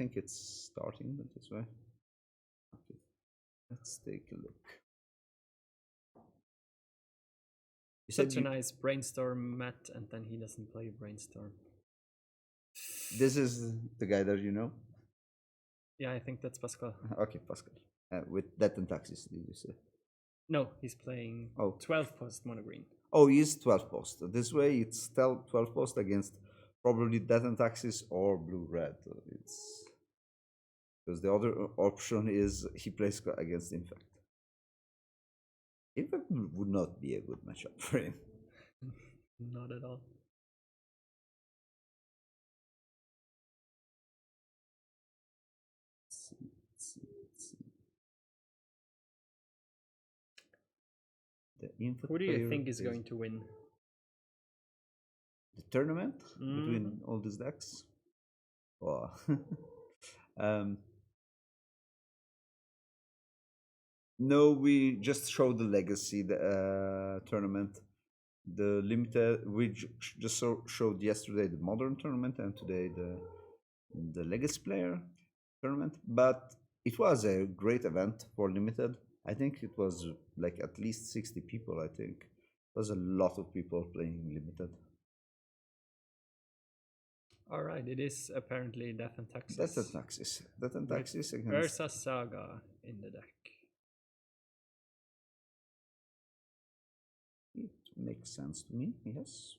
think it's starting this way. Okay, let's take a look. Such a nice brainstorm mat, and then he doesn't play brainstorm. This is the guy that you know? Yeah, I think that's Pascal. Okay, Pascal. With Death and Taxes, did you say? No, he's playing 12 post mono green. Oh, he's 12 post. This way it's still 12 post against probably Death and Taxes or blue red. It's because the other option is he plays against Infect. Infect would not be a good matchup for him. Not at all. Let's see. The Infect Who do you think is going to win? The tournament between all these decks? Oh. No, we just showed the Legacy tournament. The limited, we just showed yesterday the Modern tournament and today the Legacy player tournament. But it was a great event for limited. I think it was like at least 60 people, I think. It was a lot of people playing limited. All right, it is apparently Death and Taxes. Death and Taxes. Death and Taxes against Ursa Saga in the deck. It makes sense to me, yes.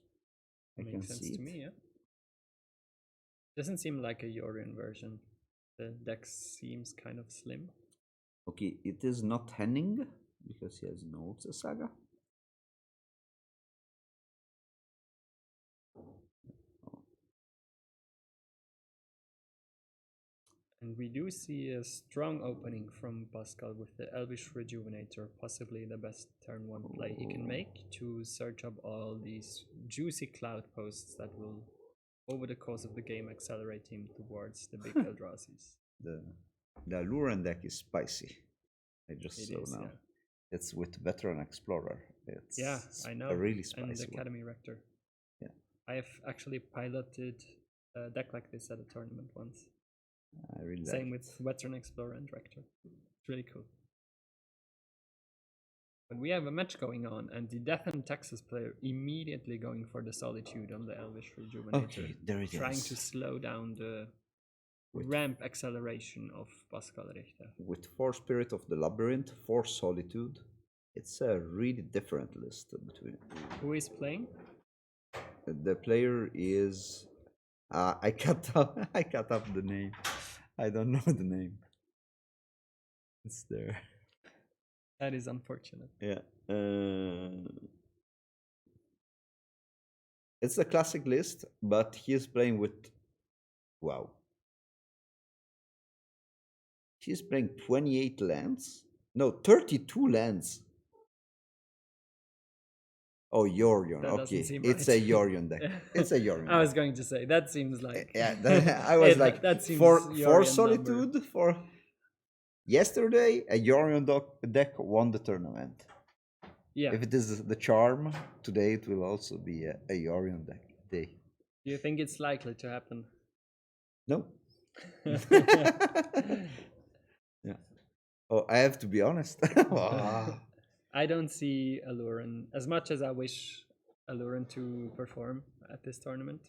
I can see it. Makes sense to me, yeah. Doesn't seem like a Yorion version. The deck seems kind of slim. Okay, it is not Henning because he has no Ursa Saga. And we do see a strong opening from Pascal with the Elvish Rejuvenator, possibly the best turn 1 play he can make to search up all these juicy cloud posts that will, over the course of the game, accelerate him towards the big Eldrazi's. The Aluran deck is spicy. I just saw now. Yeah. It's with Veteran Explorer. It's I know. A really spicy and Academy Rector. Yeah. I have actually piloted a deck like this at a tournament once. I really Same with Veteran Explorer and Rector. It's really cool. But we have a match going on, and the Death and Taxes player immediately going for the Solitude on the Elvish Rejuvenator. Okay, there it trying is. To slow down the ramp acceleration of Pascal Richter. With 4 Spirit of the Labyrinth, 4 Solitude. It's a really different list between. Who is playing? The player is. I cut up the name. I don't know the name. It's there. That is unfortunate. Yeah. It's a classic list, but he is playing with. Wow. He's playing 28 lands. No, 32 lands. Oh, Yorion. Okay, it's a Yorion deck. It's a Yorion. I was going to say that seems like. Yeah, I was like that seems for Solitude number. For yesterday a Yorion deck won the tournament. Yeah. If it is the charm, today it will also be a Yorion deck day. Do you think it's likely to happen? No. Yeah. Oh, I have to be honest. I don't see Aluran, as much as I wish Aluran to perform at this tournament.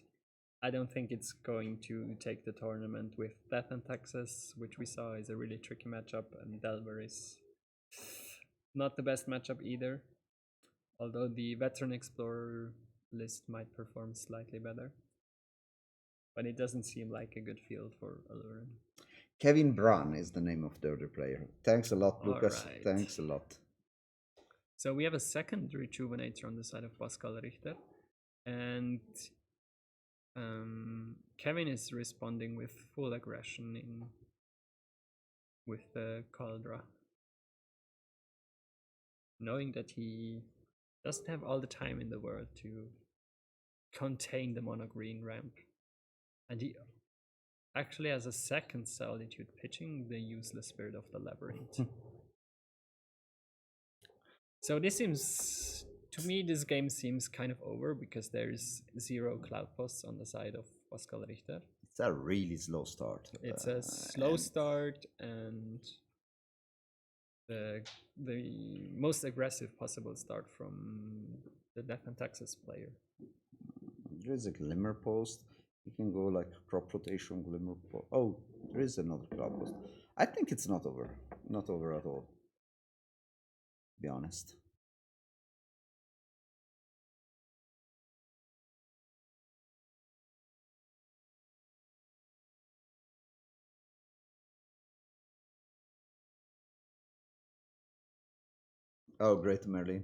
I don't think it's going to take the tournament with Death and Taxes, which we saw is a really tricky matchup, and Delver is not the best matchup either, although the Veteran Explorer list might perform slightly better. But it doesn't seem like a good field for Aluran. Kevin Brann is the name of the other player. Thanks a lot, Lucas. Right. Thanks a lot. So we have a second Rejuvenator on the side of Pascal Richter. And Kevin is responding with full aggression with the Caldra. Knowing that he doesn't have all the time in the world to contain the mono-green ramp. And he actually has a second Solitude pitching the useless Spirit of the Labyrinth. So this seems, to me, this game seems kind of over because there's 0 cloud posts on the side of Pascal Richter. It's a really slow start. It's a slow and start and the most aggressive possible start from the Death and Taxes player. There is a glimmer post. You can go like crop rotation, glimmer post. Oh, there is another crop post. I think it's not over. Not over at all. To be honest. Oh, great Merlin.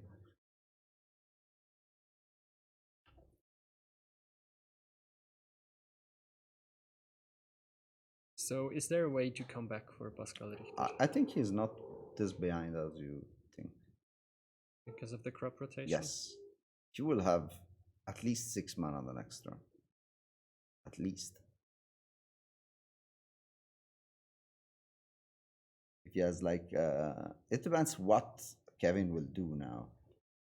So, is there a way to come back for Pascal Richter I think he's not this behind as you think. because of the crop rotation? Yes. He will have at least 6 mana the next turn. At least. If he has like, it depends what Kevin will do now.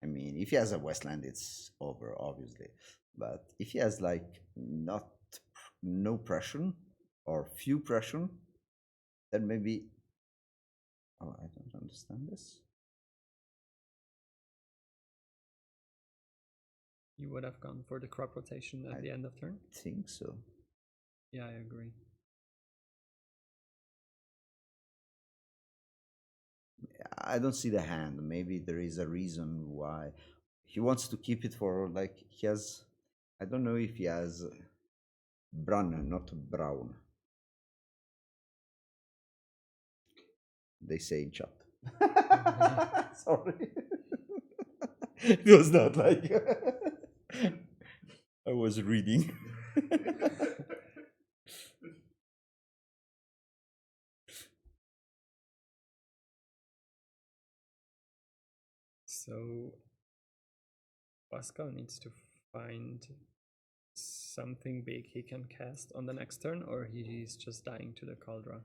I mean, if he has a Westland, it's over, obviously. But if he has like no pressure or few pressure, then maybe. Oh, I don't understand this. You would have gone for the crop rotation at the end of turn? I think so. Yeah, I agree. I don't see the hand. Maybe there is a reason why he wants to keep it for like he has. I don't know if he has Brann, not Brown. They say in chat. Sorry. It was not like I was reading. So Pascal needs to find something big he can cast on the next turn, or he's just dying to the Cauldron.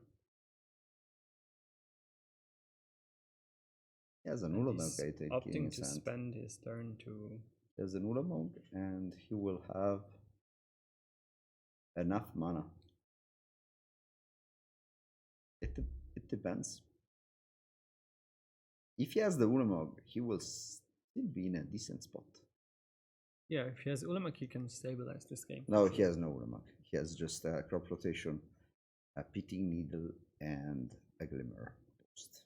He has an And Ulamog, he's I think. opting to spend his turn to. He has an Ulamog, and he will have enough mana. It depends. If he has the Ulamog, he will still be in a decent spot. Yeah, if he has Ulamog, he can stabilize this game. No, he has no Ulamog. He has just a crop rotation, a pitting needle, and a glimmer post.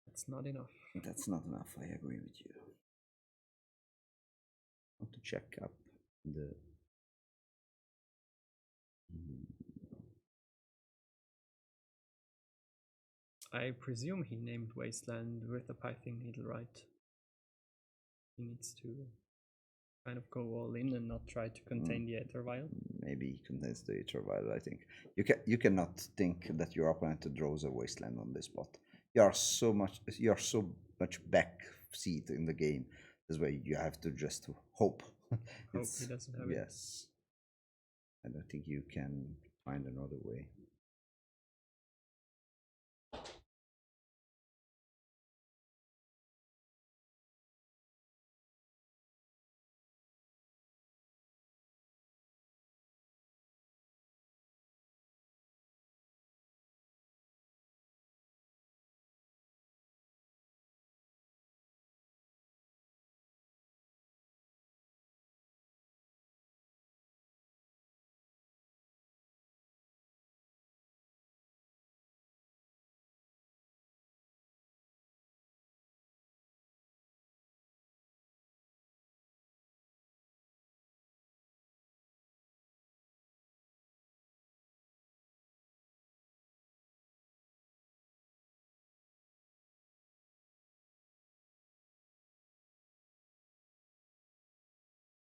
That's not enough. That's not enough. I agree with you. I want to check up the. I presume he named Wasteland with the pithing needle, right? He needs to kind of go all in and not try to contain the Aether Vial. Maybe he contains the Aether Vial. I think you cannot think that your opponent draws a Wasteland on this spot. You are so much back seat in the game. This way you have to just hope. Hope he doesn't have it. Yes. I don't think you can find another way.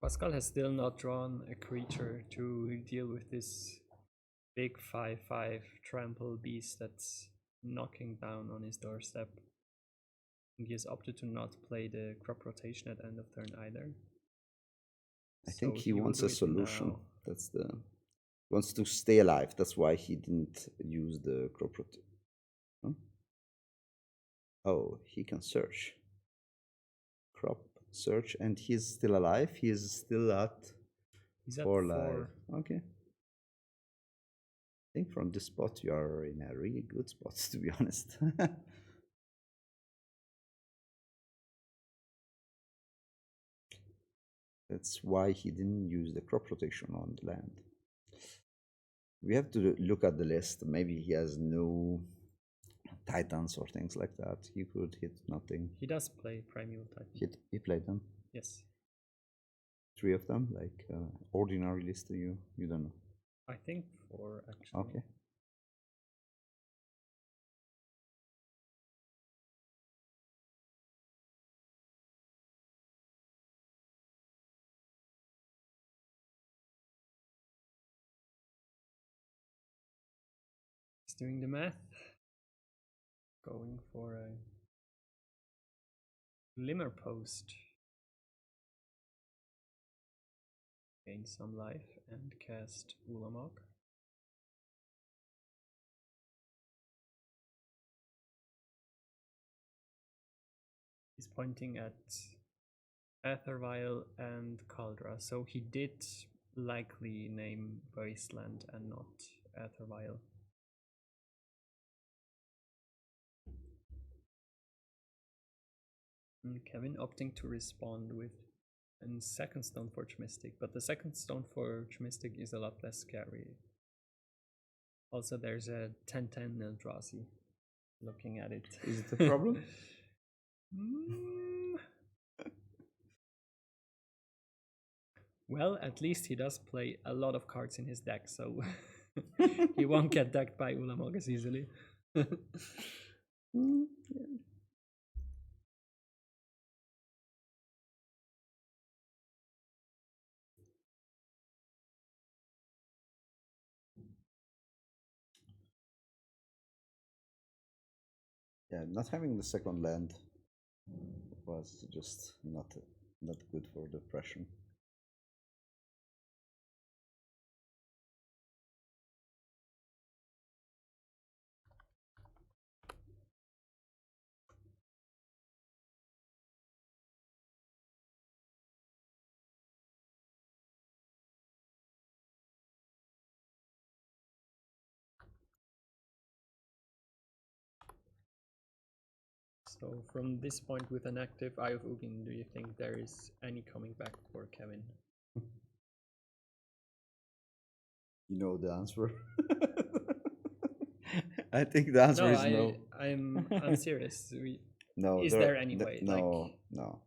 Pascal has still not drawn a creature to deal with this big 5/5 trample beast that's knocking down on his doorstep. And he has opted to not play the crop rotation at end of turn either. I think he will wants do a it solution. now. That's the wants to stay alive. That's why he didn't use the crop rotation. Huh? Oh, he can search. Crop search, and he's still alive. He is still at He's at 4 4. life. Okay. think from this spot you are in a really good spot, to be honest. That's why he didn't use the crop rotation on the land. We have to look at the list. Maybe he has no titans or things like that. He could hit nothing. He does play Primeval Titan. He played them. Yes. 3 of them, like ordinary list. You don't know. I think 4 actually. Okay. He's doing the math. Going for a Glimmer Post. Gain some life and cast Ulamog. He's pointing at Aethervial and Caldra, so he did likely name Wasteland and not Aethervial. And Kevin opting to respond with a second Stoneforge Mystic, but the second Stoneforge Mystic is a lot less scary. Also, there's a 10/10 Eldrazi. Looking at it. Is it a problem? Well, at least he does play a lot of cards in his deck, so he won't get decked by Ulamog as easily. Yeah, not having the second land was just not good for the pressure. So from this point with an active Eye of Ugin, do you think there is any coming back for Kevin? You know the answer. I think the answer is no. I'm serious. No. Is there any way? No, like, no.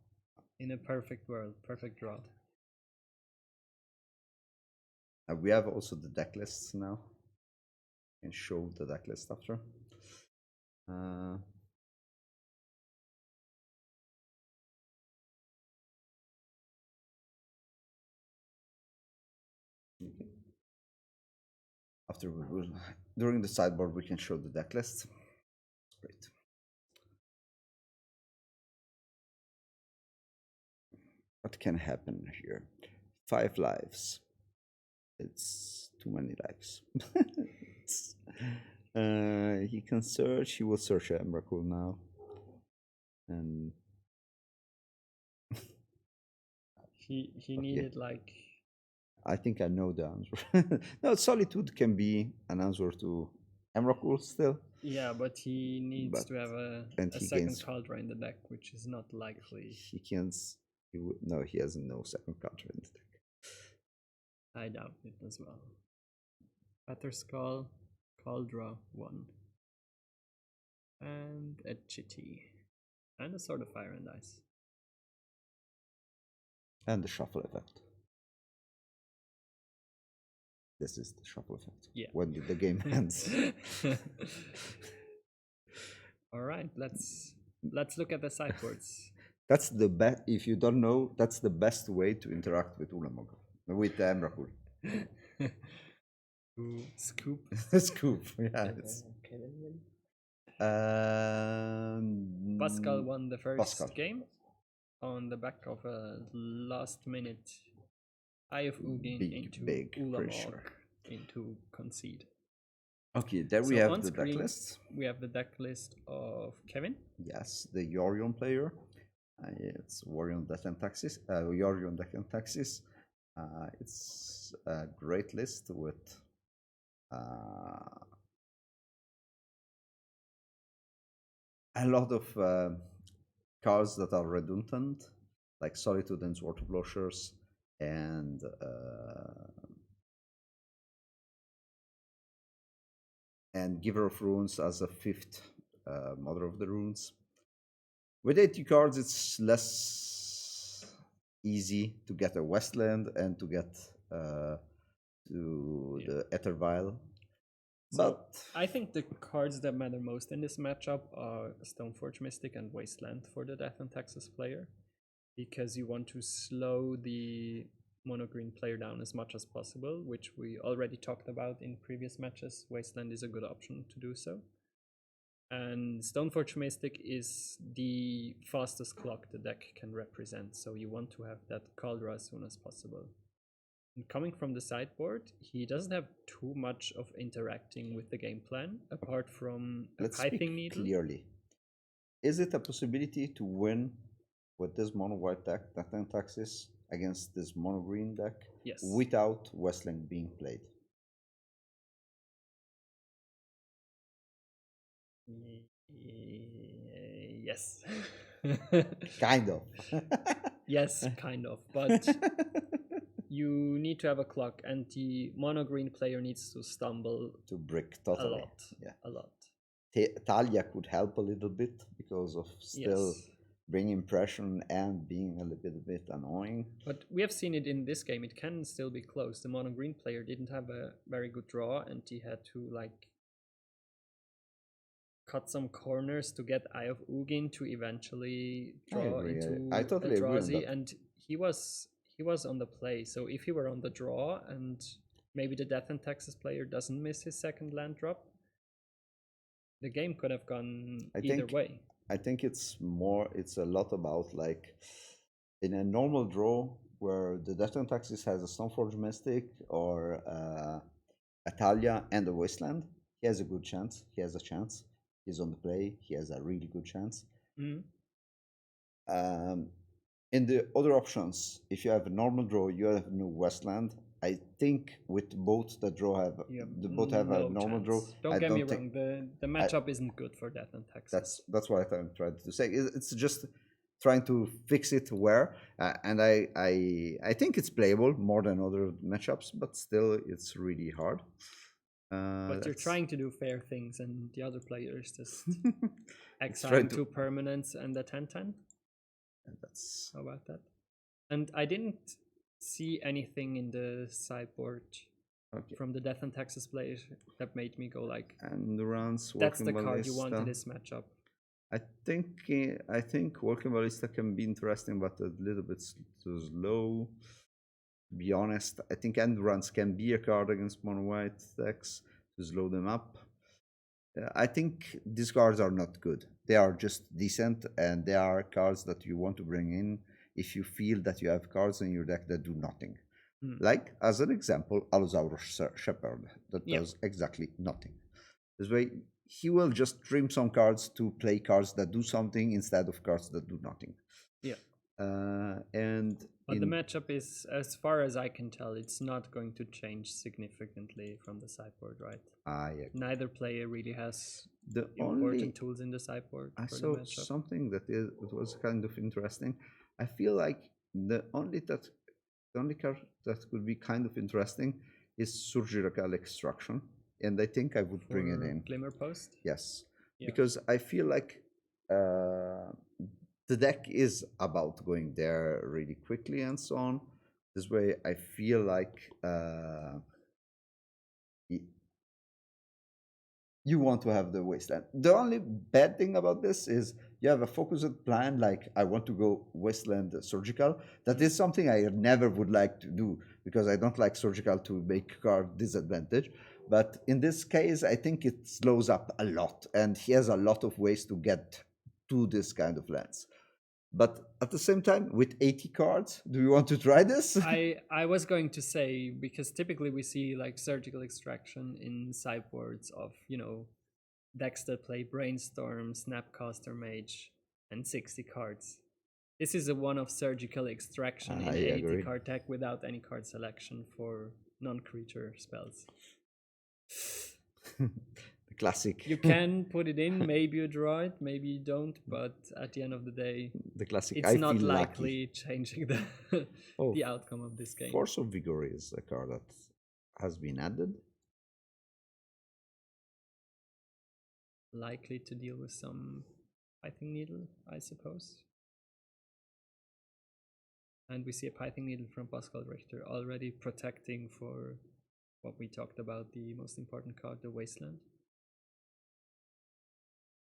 In a perfect world, perfect world. We have also the deck lists now. And show the deck list after. Okay. After we will, during the sideboard, we can show the deck list. Great. What can happen here? 5 lives. It's too many lives. He can search. He will search Emrakul now. And he needed like. I think I know the answer. No, Solitude can be an answer to Emrakul still. Yeah, but he needs to have a second Caldra in the deck, which is not likely. He can't. No, he has no second Caldra in the deck. I doubt it as well. Batterskull, Caldra 1. And a Chitty. And a Sword of Fire and Ice. And the shuffle effect. This is the shuffle effect. Yeah. When the game ends. All right, let's look at the sideboards. That's the best. If you don't know, that's the best way to interact with Ulamog, with Emrakul. Scoop. Scoop. Yeah. Pascal won the first game on the back of a last-minute Eye of Ugin into Ulamog into Concede. Okay, there we have the deck list. We have the deck list of Kevin. Yes, the Yorion player. It's Yorion Deck and Taxes. Yorion Deck and Taxes. It's a great list with uh, a lot of cards that are redundant, like Solitude and Sword of Blushers, and Giver of Runes as a fifth Mother of the Runes. With 80 cards, it's less easy to get a Westland and to get to the Ether Vial. So But I think the cards that matter most in this matchup are Stoneforge Mystic and Wasteland for the Death and Taxes player, because you want to slow the mono green player down as much as possible, which we already talked about in previous matches. Wasteland is a good option to do so. And Stoneforge Mystic is the fastest clock the deck can represent, so you want to have that Caldra as soon as possible. And coming from the sideboard, he doesn't have too much of interacting with the game plan, apart from a let's Pithing speak Needle. clearly. Is it a possibility to win with this mono white deck, Death and Taxes, against this mono green deck? Yes. Without Westling being played? Yes. Kind of. Yes, kind of. But you need to have a clock, and the mono green player needs to stumble to brick a totally. lot. Yeah. A lot. Talia could help a little bit because of still Yes. bringing pressure and being a little bit annoying. But we have seen it in this game. It can still be close. The mono green player didn't have a very good draw, and he had to like cut some corners to get Eye of Ugin to eventually draw into I totally agree on Eldrazi, that. and he was on the play. So if he were on the draw, and maybe the Death and Taxes player doesn't miss his second land drop, the game could have gone either way. I think it's a lot about like in a normal draw where the Death and Taxes has a Stoneforge Mystic or a Talia and a Wasteland. He has a good chance. He has a chance. He's on the play. He has a really good chance. Mm. In the other options, if you have a normal draw, you have no Westland. I think with both the draw have both have no a normal chance. draw. Don't get me wrong. The matchup isn't good for Death and Taxes. That's what I'm trying to say. It's just trying to fix it where, and I think it's playable more than other matchups, but still it's really hard. But you're trying to do fair things, and the other players just It's exiling two permanents and a 10/10. And that's How about that? And I didn't see anything in the sideboard from the Death and Taxes players that made me go like, and runs. that's the card you want in this matchup. I think Working Ballista can be interesting, but a little bit too slow. To be honest, I think Endurance can be a card against mono white decks to slow them up. I think these cards are not good. They are just decent, and they are cards that you want to bring in if you feel that you have cards in your deck that do nothing. Like, as an example, Allosaurus Shepherd, that does exactly nothing. This way, he will just trim some cards to play cards that do something instead of cards that do nothing. Yeah. But the matchup is, as far as I can tell, it's not going to change significantly from the sideboard, right? Neither player really has the important tools in the sideboard. I saw something that it was kind of interesting. I feel like the only card that could be kind of interesting is Surgical Extraction, and I think I would bring it in. Glimmer Post? Yes, because I feel like the deck is about going there really quickly and so on. This way, I feel like you want to have the Wasteland. The only bad thing about this is you have a focused plan, like I want to go Wasteland Surgical. That is something I never would like to do because I don't like Surgical to make card disadvantage. But in this case, I think it slows up a lot, and he has a lot of ways to get to this kind of lands. But at the same time, with 80 cards, do you want to try this? I was going to say, because typically we see like Surgical Extraction in sideboards of, decks that play Brainstorm, Snapcaster Mage, and 60 cards. This is a one of Surgical Extraction in 80 card deck without any card selection for non-creature spells. The classic. You can put it in, maybe you draw it, maybe you don't, but at the end of the day, The classic. it's I not feel likely lucky. changing Oh, the outcome of this game. Force of Vigor is a card that has been added. Likely to deal with some Pithing Needle, I suppose. And we see a Pithing Needle from Pascal Richter already protecting for what we talked about, the most important card, the Wasteland.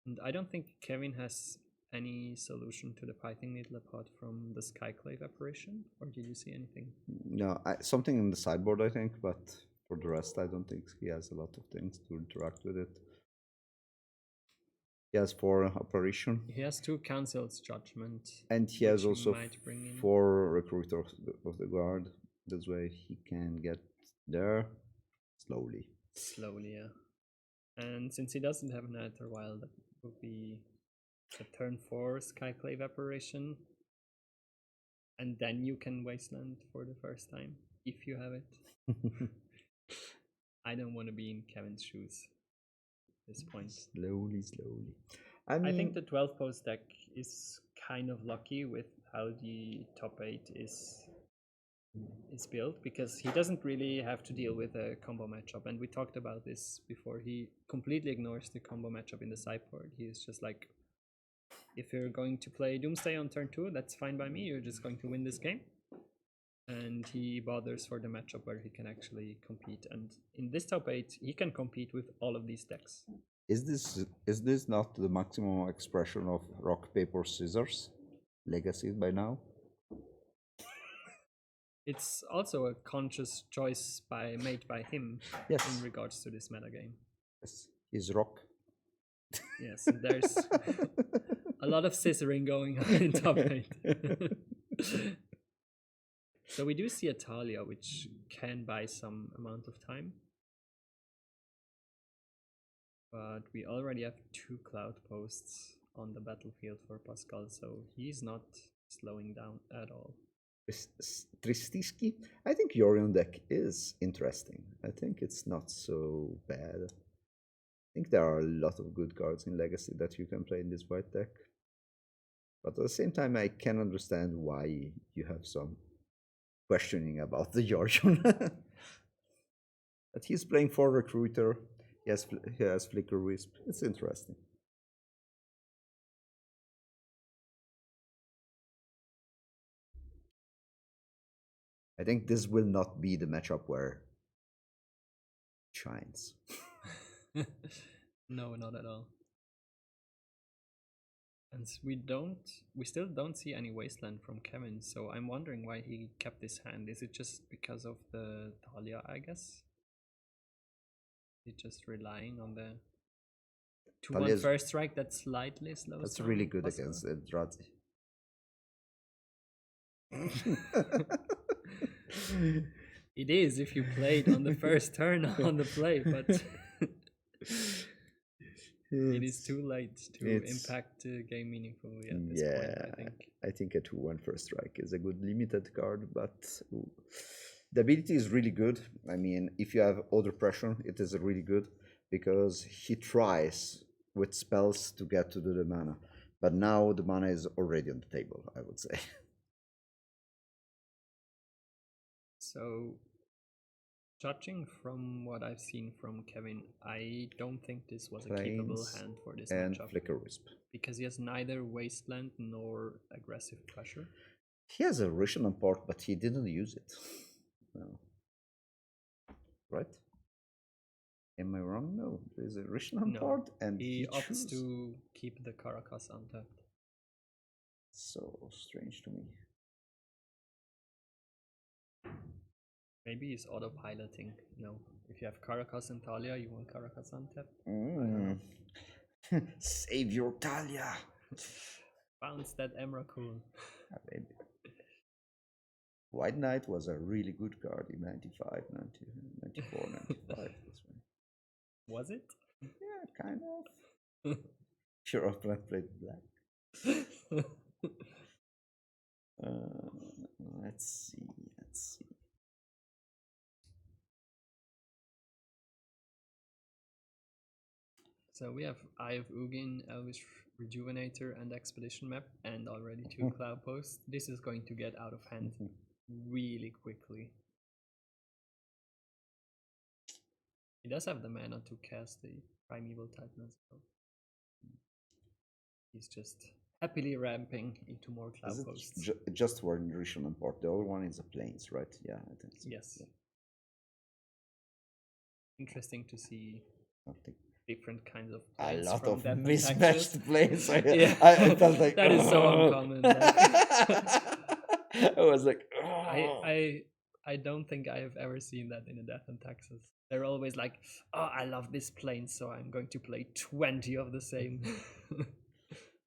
And I don't think Kevin has any solution to the Pithing Needle apart from the Skyclave apparition, or did you see anything? No, something in the sideboard, I think, but for the rest, I don't think he has a lot of things to interact with it. He has 4 apparition. He has 2 Council's Judgment. And he has also might bring in 4 Recruiter of the Guard. This way he can get there slowly. Slowly, yeah. And since he doesn't have an Ether Wild, that would be a turn 4 Skyclave apparition. And then you can Wasteland for the first time, if you have it. I don't want to be in Kevin's shoes at this point. Slowly. I think the 12 post deck is kind of lucky with how the top 8 is built, because he doesn't really have to deal with a combo matchup, and we talked about this before. He completely ignores the combo matchup in the sideboard. He's just like, if you're going to play Doomsday on turn 2, that's fine by me, you're just going to win this game. And he bothers for the matchup where he can actually compete, and in this top 8 he can compete with all of these decks. Is this not the maximum expression of rock, paper, scissors legacy by now? It's also a conscious choice made by him, yes, in regards to this metagame. Yes, he's rock. Yes, there's a lot of scissoring going on in top 8. So we do see a Talia, which can buy some amount of time. But we already have 2 cloud posts on the battlefield for Pascal, so he's not slowing down at all. Tristiski, I think Yorion deck is interesting. I think it's not so bad. I think there are a lot of good cards in Legacy that you can play in this white deck. But at the same time, I can understand why you have some questioning about the Yorion. But he's playing for Recruiter. He has Flicker Wisp. It's interesting. I think this will not be the matchup where it shines. No, not at all. And we still don't see any Wasteland from Kevin, so I'm wondering why he kept this hand. Is it just because of the Talia, I guess? He's just relying on the 2/1 first strike that slightly slows down. That's really good against Eldrazi. It is if you played on the first turn on the play, but it is too late to impact the game meaningfully at this point, I think. I think a 2/1 first strike is a good limited card, but the ability is really good. I mean, if you have Other Pressure, it is really good, because he tries with spells to get to the mana. But now the mana is already on the table, I would say. So, judging from what I've seen from Kevin, I don't think this was a capable hand for this matchup. Flicker Wisp. Because he has neither Wasteland nor aggressive pressure. He has a Rishanan port, but he didn't use it. No. Right? Am I wrong? No, there's a Rishanan port, and he opts to keep the Caracas untapped. So strange to me. Maybe he's autopiloting. No, if you have Caracas and Talia, you want Caracas untapped. Save your Talia. Bounce that Emrakul. Maybe. White Knight was a really good card in 95, 90, 94, 95. Was it? Yeah, kind of. Sure, opponent played black. Let's see. So we have Eye of Ugin, Elvish Rejuvenator, and Expedition map, and already 2 cloud posts. This is going to get out of hand really quickly. He does have the mana to cast the Primeval Titan as well. He's just happily ramping into more cloud posts. Just for enrichment import. The other one is a plains, right? Yeah, I think so. Yes. Yeah. Interesting to see Something. different kinds of A planes lot from of them mismatched planes. Yeah. I felt like that is so uncommon. Like, I was like, I don't think I have ever seen that in a Death and Taxes. They're always like, oh, I love this plane, so I'm going to play 20 of the same.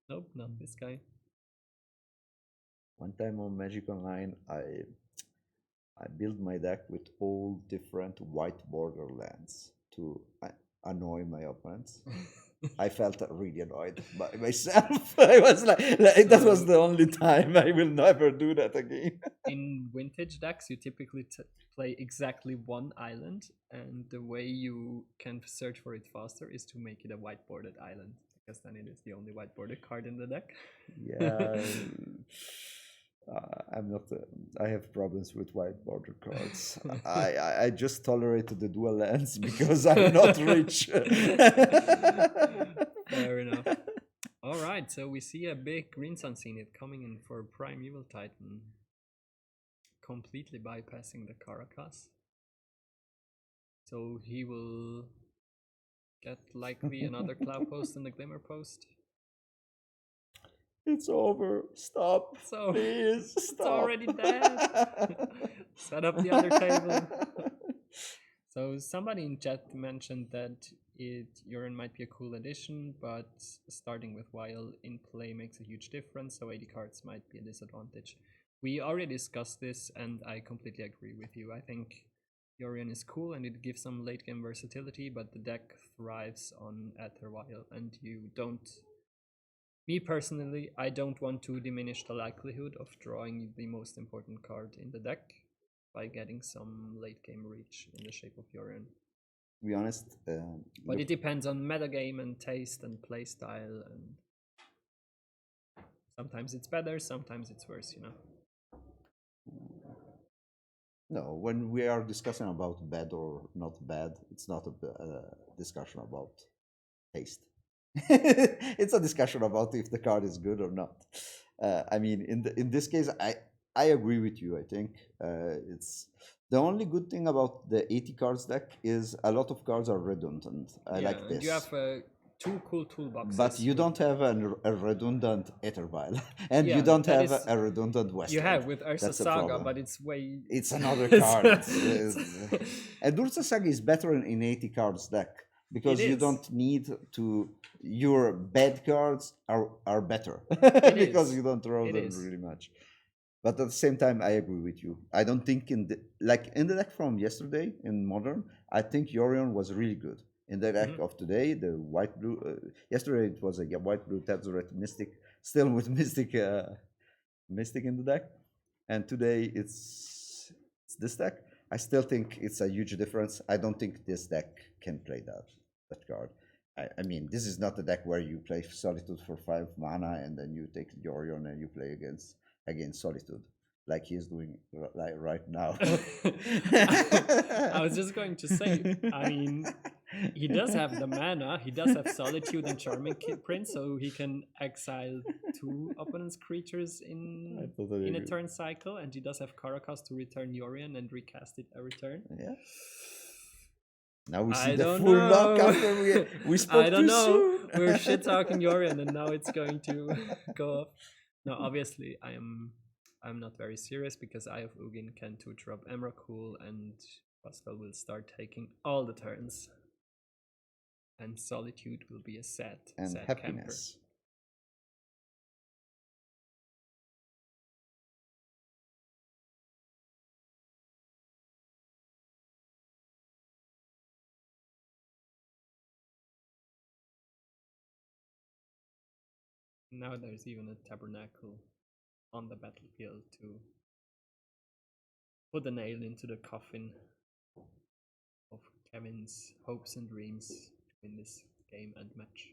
Nope, not this guy. One time on Magic Online, I built my deck with all different white border lands to annoy my opponents. I felt really annoyed by myself. I was like that was the only time. I will never do that again. In vintage decks, you typically play exactly one island, and the way you can search for it faster is to make it a white bordered island, because then it is the only white bordered card in the deck. Yeah. I'm not. I have problems with white border cards. I just tolerated the dual lands because I'm not rich. Fair enough. All right, so we see a big green sun zenith coming in for Primeval Titan, completely bypassing the Caracas. So he will get likely another cloud post and the glimmer post. It's over. Stop. So please stop. It's already dead. Set up the other table. So somebody in chat mentioned that Urine might be a cool addition, but starting with Wild in play makes a huge difference, so 80 cards might be a disadvantage. We already discussed this, and I completely agree with you. I think Urine is cool and it gives some late game versatility, but the deck thrives on Aether Vial, and you don't... Me personally, I don't want to diminish the likelihood of drawing the most important card in the deck by getting some late game reach in the shape of Urine. To be honest, but it depends on metagame and taste and playstyle, and sometimes it's better, sometimes it's worse, you know. No, when we are discussing about bad or not bad, it's not a discussion about taste. It's a discussion about if the card is good or not. I mean, in this case, I agree with you. I think it's the only good thing about the 80 cards deck is a lot of cards are redundant. I like this. You have two cool toolboxes. But you don't have a redundant Aether Vial, and you don't have a redundant Westland. You have with Ursa Saga, but it's way... It's another card. And Ursa Saga is better in 80 cards deck, because you don't need to... Your bad cards are better, because you don't throw them really much. But at the same time, I agree with you. I don't think in the deck from yesterday in Modern, I think Yorion was really good. In the deck of today, the white blue. Yesterday it was a white blue Tezzeret Mystic, still with Mystic in the deck, and today it's this deck. I still think it's a huge difference. I don't think this deck can play that card. I mean, this is not a deck where you play Solitude for 5 mana and then you take Yorion and you play against Solitude, like he's doing right now. I was just going to say, I mean, he does have the mana, he does have Solitude and Charming Prince, so he can exile 2 opponent's creatures in a turn cycle, and he does have Caracas to return Yorion and recast it every turn. Yeah. Now we see the full lock after we spoke too soon. We're shit talking Yorion, and now it's going to go off. No, obviously I'm not very serious, because Eye of Ugin can 2-drop Emrakul, and Pascal will start taking all the turns. And Solitude will be a sad happiness. Camper. Now there's even a Tabernacle on the battlefield to put a nail into the coffin of Kevin's hopes and dreams in this game and match.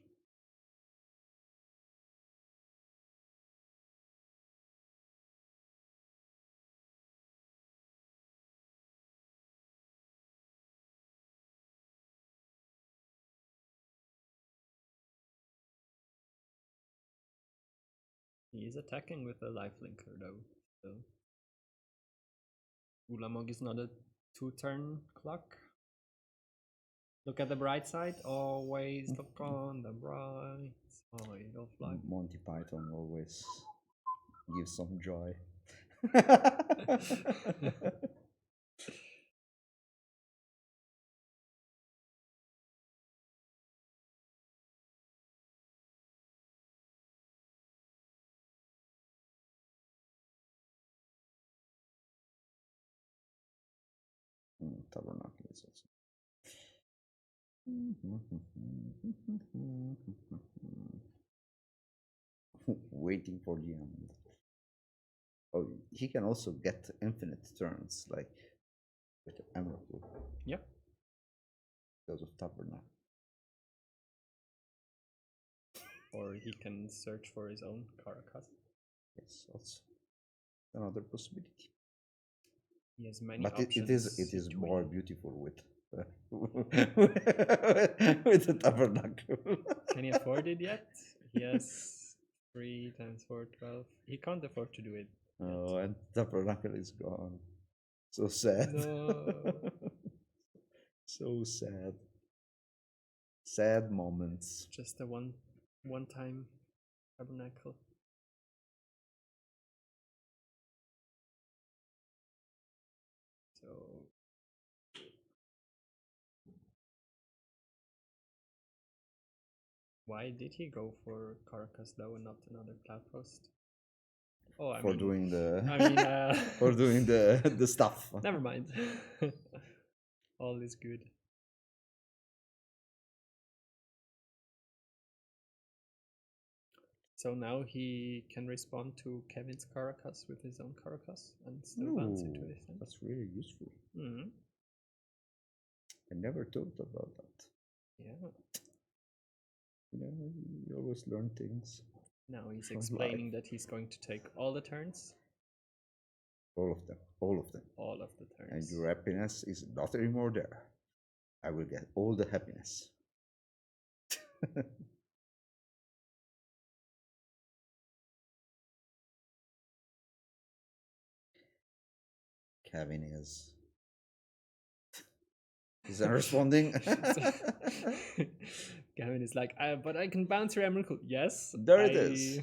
He is attacking with a lifelinker though. So Ulamog is not a 2-turn clock. Look at the bright side. Always look on the bright side of life. Monty Python always gives some joy. Tabernacle is also. Waiting for the end. Oh, he can also get infinite turns, like with the Emerald. Yeah. Because of Tabernacle. Or he can search for his own Caracas. Yes, also another possibility. He has many but options. It is more beautiful with with the Tabernacle. Can he afford it yet? He has 3 times 4, 12. He can't afford to do it. Oh, and Tabernacle is gone. So sad. No. So sad. Sad moments. Just a one-time Tabernacle. So why did he go for Caracas though and not another cloud post? Oh, I mean, Doing the I mean, for doing the stuff. Never mind. All is good. So now he can respond to Kevin's Caracas with his own Caracas and still bounce into his hand. That's really useful. Mm-hmm. I never thought about that. Yeah. You always learn things. Now he's explaining that he's going to take all the turns. All of them. All of them. All of the turns. And your happiness is not anymore there. I will get all the happiness. Kevin is not responding. Kevin is like, but I can bounce your Emerald. Yes, there it is.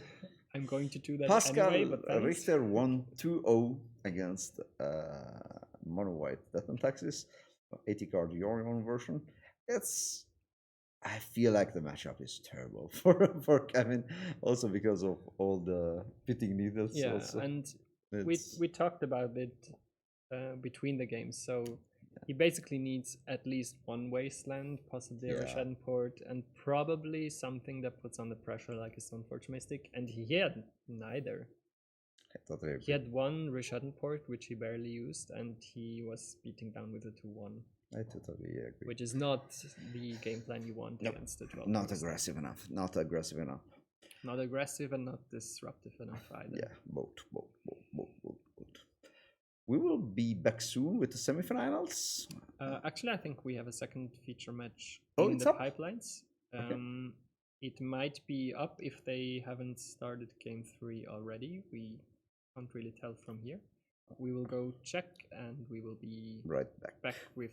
I'm going to do that Pascal anyway. But Richter won 2-0 against Mono White Death and Taxes, 80 card Yorion version. I feel like the matchup is terrible for Kevin, also because of all the fitting needles. Yeah, also. and we talked about it between the games. So he basically needs at least one wasteland, possibly a Rishadan Port, and probably something that puts on the pressure like a Stoneforge Mystic. And he had neither. Totally he had one Rishadan Port, which he barely used, and he was beating down with a 2-1. I totally agree. Which is not the game plan you want against the 12. Not aggressive enough. Not aggressive enough. Not aggressive and not disruptive enough either. Yeah, both. We will be back soon with the semifinals. Actually, I think we have a second feature match in the pipelines. Okay. It might be up if they haven't started game 3 already. We can't really tell from here. We will go check and we will be right back with